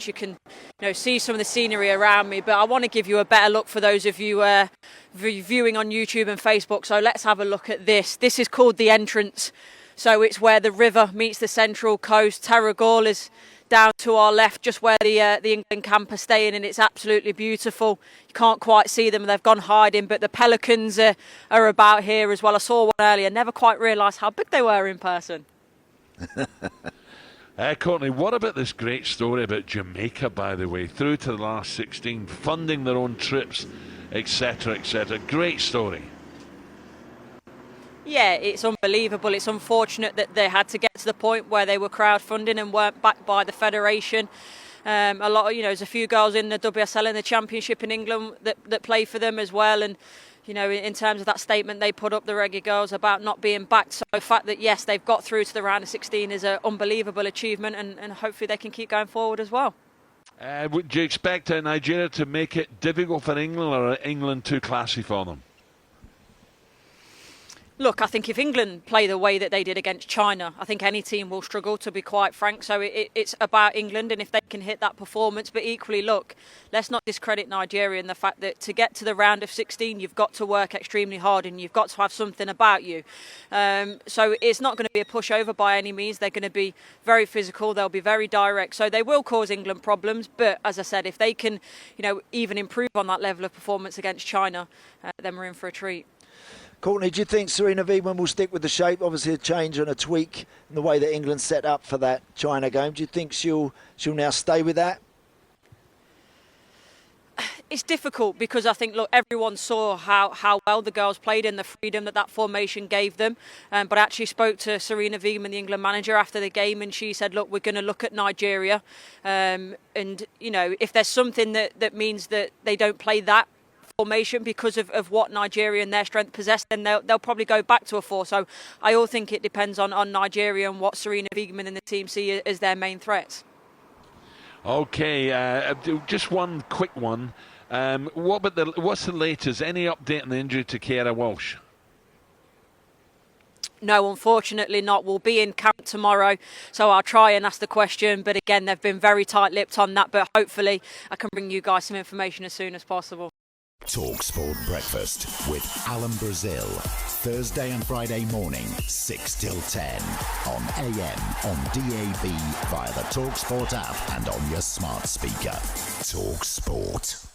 you can see some of the scenery around me, but I want to give you a better look for those of you viewing on YouTube and Facebook. So let's have a look at this. This is called the entrance. So it's where the river meets the central coast. Terragall is down to our left, just where the England camp are staying, and it's absolutely beautiful. You can't quite see them, they've gone hiding, but the pelicans are about here as well. I saw one earlier, never quite realised how big they were in person. Courtney, what about this great story about Jamaica, by the way, through to the last 16, funding their own trips, etc., etc. Great story. Yeah, it's unbelievable. It's unfortunate that they had to get to the point where they were crowdfunding and weren't backed by the federation. A lot of, there's a few girls in the WSL in the Championship in England that play for them as well. And, in terms of that statement they put up, the Reggae girls, about not being backed. So the fact that, yes, they've got through to the round of 16 is an unbelievable achievement, and hopefully they can keep going forward as well. Would you expect Nigeria to make it difficult for England, or are England too classy for them? Look, I think if England play the way that they did against China, I think any team will struggle, to be quite frank. So it's about England and if they can hit that performance. But equally, look, let's not discredit Nigeria in the fact that to get to the round of 16, you've got to work extremely hard and you've got to have something about you. So it's not going to be a pushover by any means. They're going to be very physical. They'll be very direct. So they will cause England problems. But as I said, if they can, even improve on that level of performance against China, then we're in for a treat. Courtney, do you think Sarina Wiegman will stick with the shape? Obviously a change and a tweak in the way that England set up for that China game. Do you think she'll now stay with that? It's difficult because I think, look, everyone saw how well the girls played and the freedom that formation gave them. But I actually spoke to Sarina Wiegman, the England manager, after the game, and she said, look, we're going to look at Nigeria. And, if there's something that means that they don't play that formation because of what Nigeria and their strength possess, then they'll probably go back to a 4. So I all think it depends on Nigeria and what Sarina Wiegman and the team see as their main threats. Okay, just one quick one. What's the latest? Any update on the injury to Ciara Walsh? No, unfortunately not. We'll be in camp tomorrow, so I'll try and ask the question. But again, they've been very tight-lipped on that. But hopefully I can bring you guys some information as soon as possible. talkSPORT Breakfast with Alan Brazil. Thursday and Friday morning, 6 till 10. On AM, on DAB, via the talkSPORT app and on your smart speaker. talkSPORT.